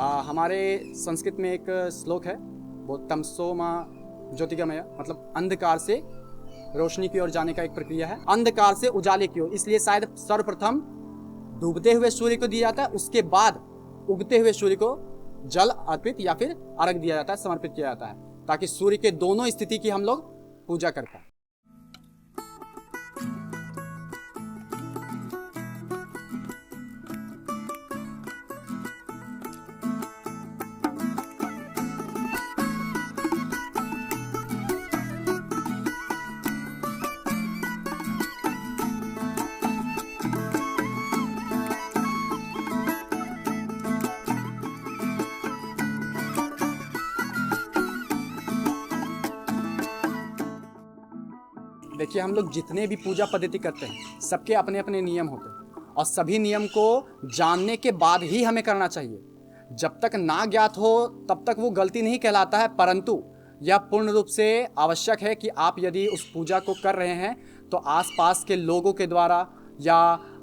हमारे संस्कृत में एक श्लोक है, वो तमसो माँ ज्योतिर्गमय, मतलब अंधकार से रोशनी की ओर जाने का एक प्रक्रिया है, अंधकार से उजाले की ओर। इसलिए शायद सर्वप्रथम डूबते हुए सूर्य को दिया जाता है, उसके बाद उगते हुए सूर्य को जल अर्पित या फिर अर्घ दिया जाता है, समर्पित किया जाता है, ताकि सूर्य के दोनों स्थिति की हम लोग पूजा कर पाए। देखिए, हम लोग जितने भी पूजा पद्धति करते हैं सबके अपने अपने नियम होते हैं, और सभी नियम को जानने के बाद ही हमें करना चाहिए। जब तक ना ज्ञात हो तब तक वो गलती नहीं कहलाता है, परंतु यह पूर्ण रूप से आवश्यक है कि आप यदि उस पूजा को कर रहे हैं तो आसपास के लोगों के द्वारा, या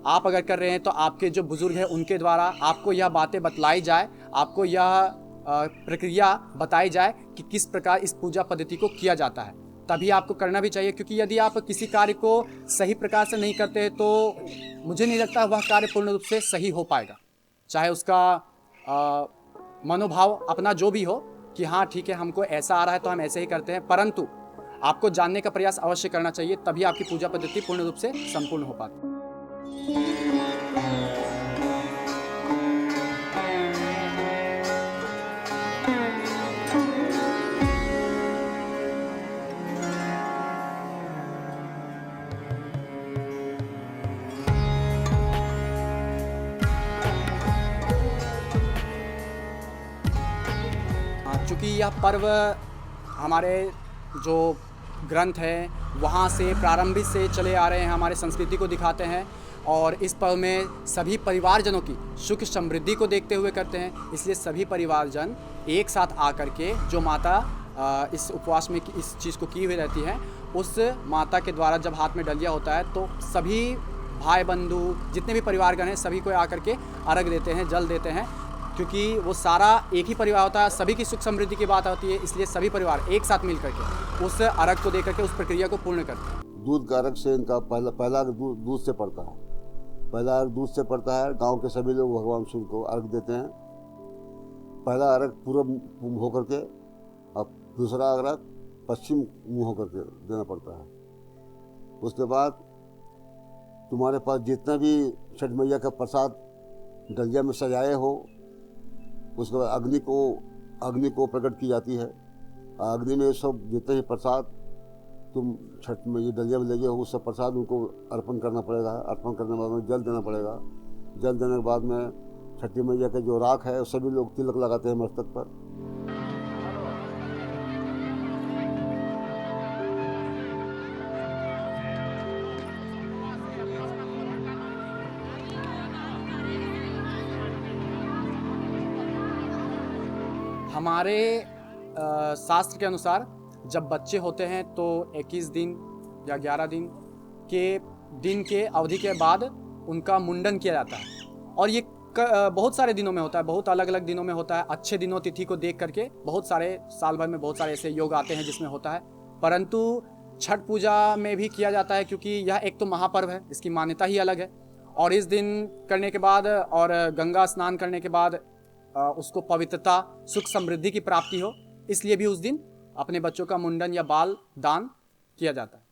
आप अगर कर रहे हैं तो आपके जो बुजुर्ग हैं उनके द्वारा आपको यह बातें बतलाई जाए, आपको यह प्रक्रिया बताई जाए कि किस प्रकार इस पूजा पद्धति को किया जाता है, तभी आपको करना भी चाहिए। क्योंकि यदि आप किसी कार्य को सही प्रकार से नहीं करते तो मुझे नहीं लगता वह कार्य पूर्ण रूप से सही हो पाएगा, चाहे उसका मनोभाव अपना जो भी हो कि हाँ ठीक है, हमको ऐसा आ रहा है तो हम ऐसे ही करते हैं, परंतु आपको जानने का प्रयास अवश्य करना चाहिए, तभी आपकी पूजा पद्धति पूर्ण रूप से संपूर्ण हो पाती है। चूँकि यह पर्व हमारे जो ग्रंथ हैं वहाँ से प्रारंभिक से चले आ रहे हैं, हमारे संस्कृति को दिखाते हैं, और इस पर्व में सभी परिवारजनों की सुख समृद्धि को देखते हुए करते हैं। इसलिए सभी परिवारजन एक साथ आकर के जो माता इस उपवास में इस चीज़ को की हुई रहती है, उस माता के द्वारा जब हाथ में डलिया होता है तो सभी भाई बंधु जितने भी परिवारगण हैं सभी को आकर के अर्घ देते हैं, जल देते हैं, क्योंकि वो सारा एक ही परिवार होता है, सभी की सुख समृद्धि की बात होती है। इसलिए सभी परिवार एक साथ मिल करके उस अर्घ को दे करके उस प्रक्रिया को पूर्ण करते हैं। दूध का अर्घ से इनका पहला दूध से पड़ता है, पहला अर्घ दूध से पड़ता है। गांव के सभी लोग भगवान सूर्य को अर्घ देते हैं। पहला अर्घ पूर्व मुँह होकर के, अब दूसरा अर्घ पश्चिम मुँह होकर के देना पड़ता है। उसके बाद तुम्हारे पास जितना भी छठ मैया का प्रसाद डलिया में सजाए हो, उसके बाद अग्नि को प्रकट की जाती है। अग्नि में सब जितने भी प्रसाद तुम छठ में ये डलिया में ले गए हो, उस सब प्रसाद उनको अर्पण करना पड़ेगा। अर्पण करने के बाद में जल देना पड़ेगा। जल देने के बाद में छठी मैया का जो राख है सभी लोग तिलक लगाते हैं मस्तक पर। हमारे शास्त्र के अनुसार जब बच्चे होते हैं तो 21 दिन या 11 दिन के अवधि के बाद उनका मुंडन किया जाता है, और ये बहुत सारे दिनों में होता है, बहुत अलग अलग दिनों में होता है। अच्छे दिनों तिथि को देख करके बहुत सारे साल भर में बहुत सारे ऐसे योग आते हैं जिसमें होता है, परंतु छठ पूजा में भी किया जाता है क्योंकि यह एक तो महापर्व है, इसकी मान्यता ही अलग है। और इस दिन करने के बाद और गंगा स्नान करने के बाद उसको पवित्रता, सुख समृद्धि की प्राप्ति हो, इसलिए भी उस दिन अपने बच्चों का मुंडन या बाल दान किया जाता है।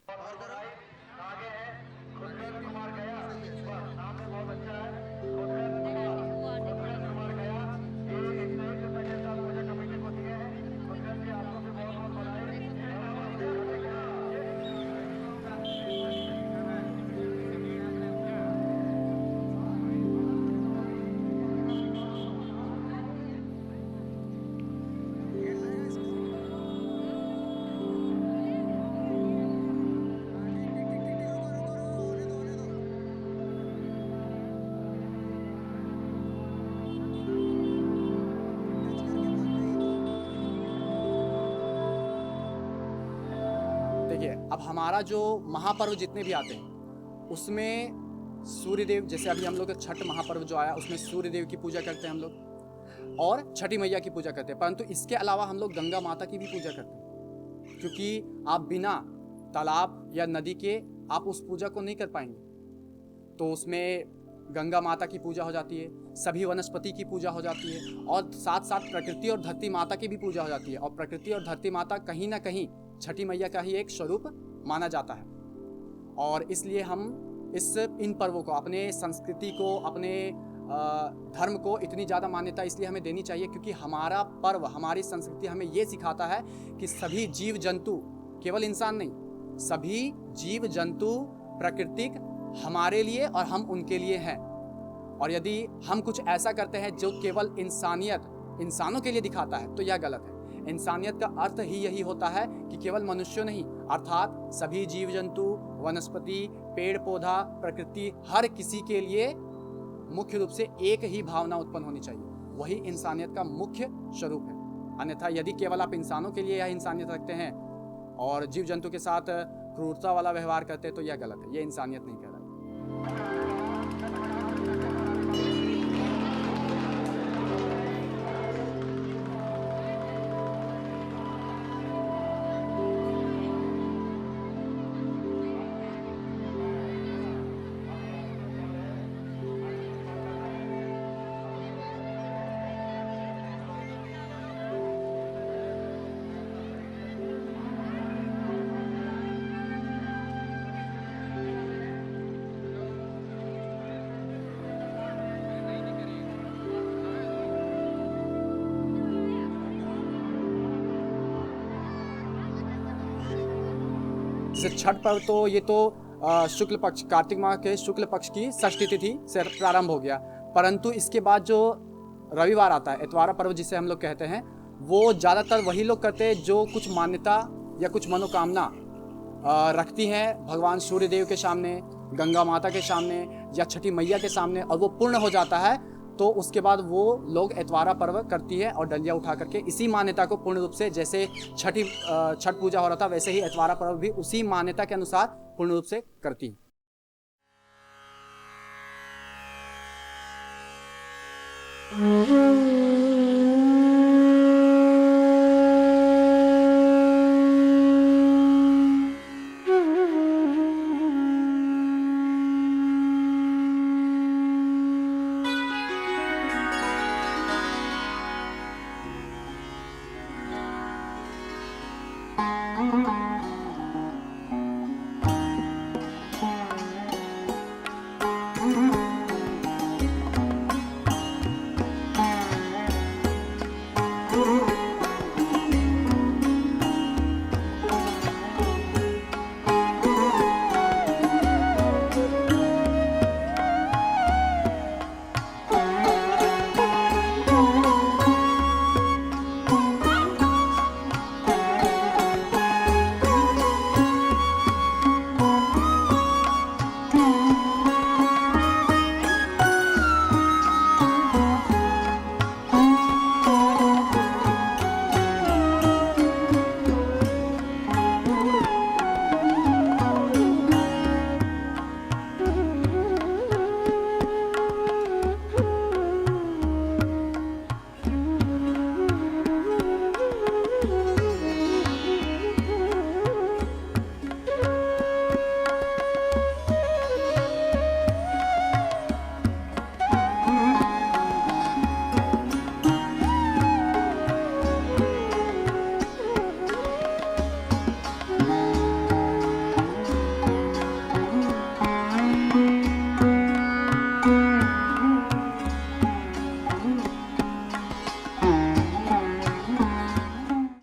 देखिए, अब हमारा जो महापर्व जितने भी आते हैं उसमें सूर्यदेव, जैसे अभी हम लोग का छठ महापर्व जो आया उसमें सूर्यदेव की पूजा करते हैं हम लोग। और छठी मैया की पूजा करते हैं। परंतु इसके अलावा हम लोग गंगा माता की भी पूजा करते हैं, क्योंकि आप बिना तालाब या नदी के आप उस पूजा को नहीं कर पाएंगे। तो उसमें गंगा माता की पूजा हो जाती है, सभी वनस्पति की पूजा हो जाती है, और साथ साथ प्रकृति और धरती माता की भी पूजा हो जाती है। और प्रकृति और धरती माता कहीं ना कहीं छठी मैया का ही एक स्वरूप माना जाता है। और इसलिए हम इन पर्वों को, अपने संस्कृति को, अपने धर्म को इतनी ज़्यादा मान्यता इसलिए हमें देनी चाहिए, क्योंकि हमारा पर्व, हमारी संस्कृति हमें ये सिखाता है कि सभी जीव जंतु, केवल इंसान नहीं, सभी जीव जंतु प्राकृतिक हमारे लिए और हम उनके लिए हैं। और यदि हम कुछ ऐसा करते हैं जो केवल इंसानों के लिए दिखाता है, तो यह गलत है। इंसानियत का अर्थ ही यही होता है कि केवल मनुष्य नहीं, अर्थात सभी जीव जंतु, वनस्पति, पेड़ पौधा, प्रकृति, हर किसी के लिए मुख्य रूप से एक ही भावना उत्पन्न होनी चाहिए। वही इंसानियत का मुख्य स्वरूप है। अन्यथा यदि केवल आप इंसानों के लिए यह इंसानियत रखते हैं और जीव जंतु के साथ क्रूरता वाला व्यवहार करते हैं, तो यह गलत है, यह इंसानियत नहीं कहलाती। जैसे छठ पर्व, तो ये तो शुक्ल पक्ष, कार्तिक माह के शुक्ल पक्ष की षष्ठी तिथि से प्रारंभ हो गया। परंतु इसके बाद जो रविवार आता है, एतवारा पर्व जिसे हम लोग कहते हैं, वो ज़्यादातर वही लोग करते हैं जो कुछ मान्यता या कुछ मनोकामना रखती हैं भगवान सूर्य देव के सामने, गंगा माता के सामने या छठी मैया के सामने, और वो पूर्ण हो जाता है। तो उसके बाद वो लोग एतवारा पर्व करती है और डलिया उठा करके इसी मान्यता को पूर्ण रूप से, जैसे छठ पूजा हो रहा था, वैसे ही एतवारा पर्व भी उसी मान्यता के अनुसार पूर्ण रूप से करती है।